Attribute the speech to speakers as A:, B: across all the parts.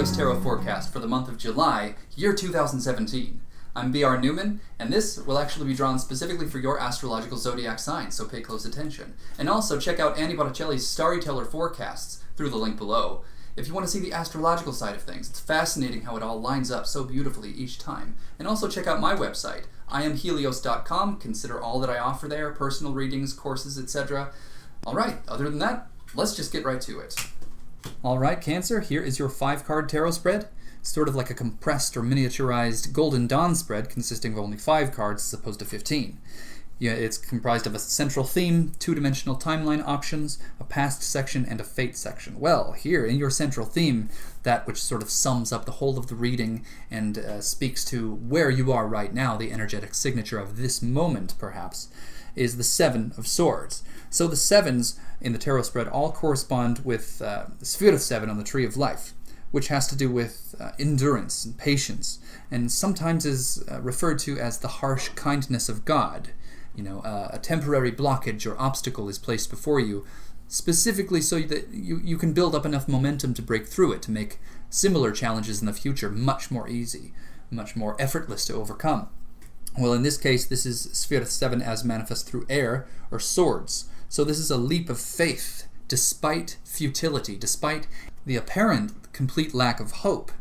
A: HELIOS Tarot Forecast for the month of July, year 2017. I'm B.R. Newman, and this will actually be drawn specifically for your astrological zodiac sign, so pay close attention. And also check out Botticelli's Starry Teller Forecasts through the link below. If you want to see the astrological side of things, it's fascinating how it all lines up so beautifully each time. And also check out my website, IamHelios.com. Consider all that I offer there, personal readings, courses, etc. Alright, other than that, let's just get right to it. Alright, Cancer, here is your 5-card tarot spread. It's sort of like a compressed or miniaturized Golden Dawn spread consisting of only 5 cards as opposed to 15. Yeah, it's comprised of a central theme, 2-dimensional timeline options, a past section, and a fate section. Well, here in your central theme, that which sort of sums up the whole of the reading and speaks to where you are right now, the energetic signature of this moment, perhaps, is the 7 of Swords. So the 7s in the tarot spread all correspond with the sphere of 7 on the Tree of Life, which has to do with endurance and patience, and sometimes is referred to as the harsh kindness of God. You know, a temporary blockage or obstacle is placed before you, specifically so that you can build up enough momentum to break through it, to make similar challenges in the future much more easy, much more effortless to overcome. Well, in this case, this is Sphere of 7 as manifest through air, or swords. So this is a leap of faith, despite futility, despite the apparent complete lack of hope.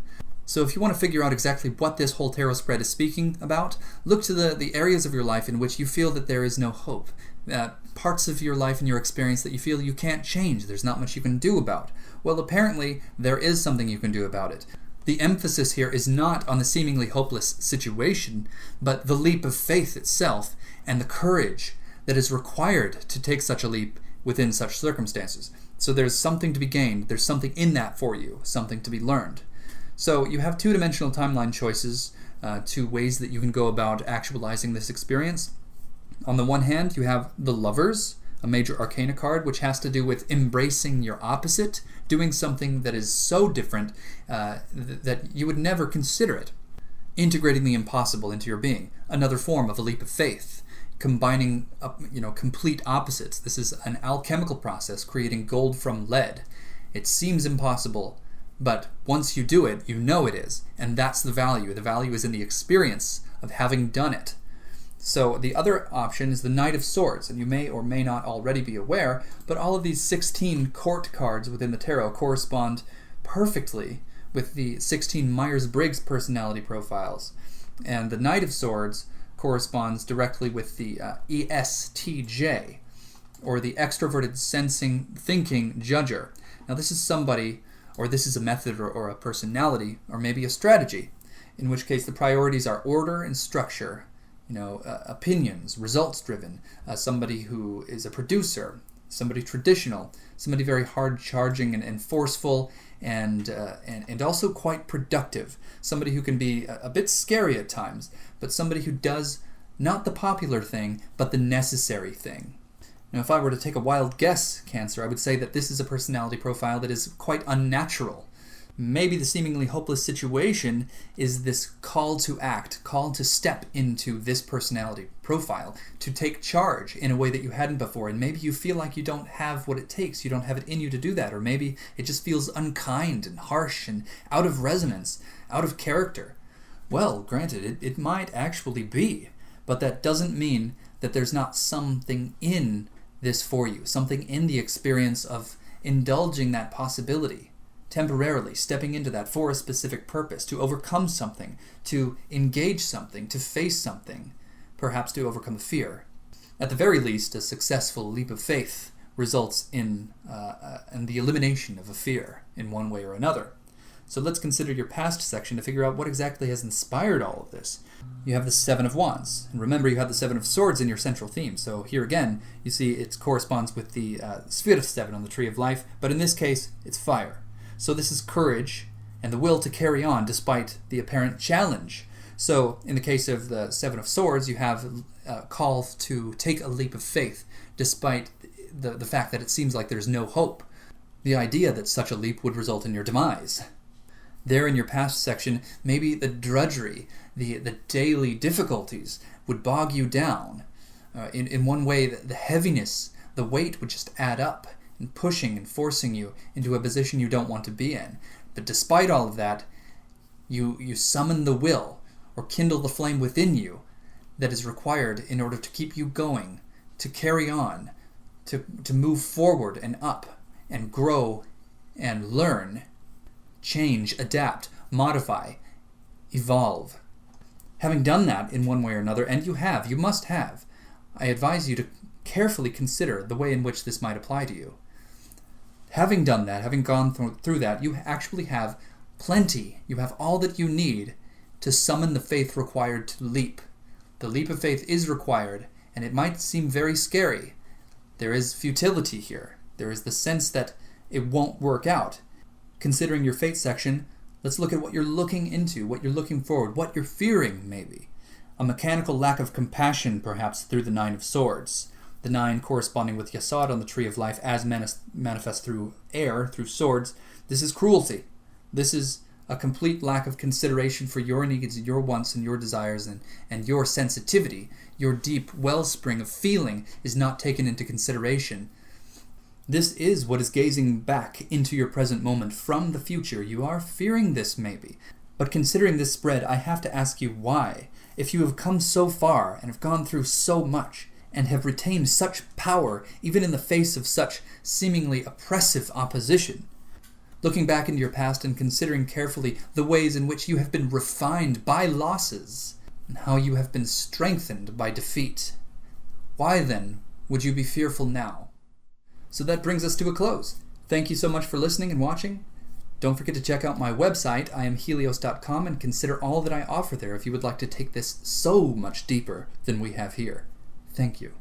A: So if you want to figure out exactly what this whole tarot spread is speaking about, look to the areas of your life in which you feel that there is no hope. Parts of your life and your experience that you feel you can't change, there's not much you can do about. Well, apparently, there is something you can do about it. The emphasis here is not on the seemingly hopeless situation, but the leap of faith itself and the courage that is required to take such a leap within such circumstances. So there's something to be gained, there's something in that for you, something to be learned. So you have 2-dimensional timeline choices, 2 ways that you can go about actualizing this experience. On the one hand, you have the Lovers, a major arcana card, which has to do with embracing your opposite, doing something that is so different that you would never consider it. Integrating the impossible into your being, another form of a leap of faith. Combining complete opposites. This is an alchemical process, creating gold from lead. It seems impossible, but once you do it, you know it is, and that's the value. The value is in the experience of having done it. So the other option is the Knight of Swords, and you may or may not already be aware, but all of these 16 court cards within the tarot correspond perfectly with the 16 Myers-Briggs personality profiles. And the Knight of Swords corresponds directly with the ESTJ, or the extroverted sensing thinking judger. Now this is somebody, or this is a method or a personality, or maybe a strategy, in which case the priorities are order and structure, opinions, results-driven, somebody who is a producer, somebody traditional, somebody very hard-charging and forceful, and also quite productive, somebody who can be a bit scary at times, but somebody who does not the popular thing, but the necessary thing. Now, if I were to take a wild guess, Cancer, I would say that this is a personality profile that is quite unnatural. Maybe the seemingly hopeless situation is this call to act, call to step into this personality profile, to take charge in a way that you hadn't before, and maybe you feel like you don't have what it takes, you don't have it in you to do that, or maybe it just feels unkind and harsh and out of resonance, out of character. Well, granted, it might actually be, but that doesn't mean that there's not something in this for you, something in the experience of indulging that possibility, temporarily stepping into that for a specific purpose, to overcome something, to engage something, to face something, perhaps to overcome a fear. At the very least, a successful leap of faith results in the elimination of a fear in one way or another. So let's consider your past section to figure out what exactly has inspired all of this. You have the 7 of Wands, and remember you have the 7 of Swords in your central theme, so here again, you see it corresponds with the Sphere of 7 on the Tree of Life, but in this case, it's fire. So this is courage and the will to carry on despite the apparent challenge. So in the case of the 7 of Swords, you have a call to take a leap of faith despite the fact that it seems like there's no hope. The idea that such a leap would result in your demise. There in your past section, maybe the drudgery, the daily difficulties would bog you down. In one way, the heaviness, the weight would just add up, and pushing and forcing you into a position you don't want to be in. But despite all of that, you summon the will, or kindle the flame within you that is required in order to keep you going, to carry on, to move forward and up, and grow and learn, change, adapt, modify, evolve. Having done that in one way or another, and you must have, I advise you to carefully consider the way in which this might apply to you. Having done that, having gone through that, you actually have plenty. You have all that you need to summon the faith required to leap. The leap of faith is required, and it might seem very scary. There is futility here. There is the sense that it won't work out. Considering your fate section, let's look at what you're looking into, what you're looking forward, what you're fearing, maybe. A mechanical lack of compassion, perhaps, through the Nine of Swords. The 9 corresponding with Yasod on the Tree of Life as manifest through air, through swords. This is cruelty. This is a complete lack of consideration for your needs, your wants, and your desires, and your sensitivity. Your deep wellspring of feeling is not taken into consideration. This is what is gazing back into your present moment from the future. You are fearing this, maybe. But considering this spread, I have to ask you why. If you have come so far and have gone through so much, and have retained such power even in the face of such seemingly oppressive opposition. Looking back into your past and considering carefully the ways in which you have been refined by losses, and how you have been strengthened by defeat, why then would you be fearful now? So that brings us to a close. Thank you so much for listening and watching. Don't forget to check out my website, IamHelios.com, and consider all that I offer there if you would like to take this so much deeper than we have here. Thank you.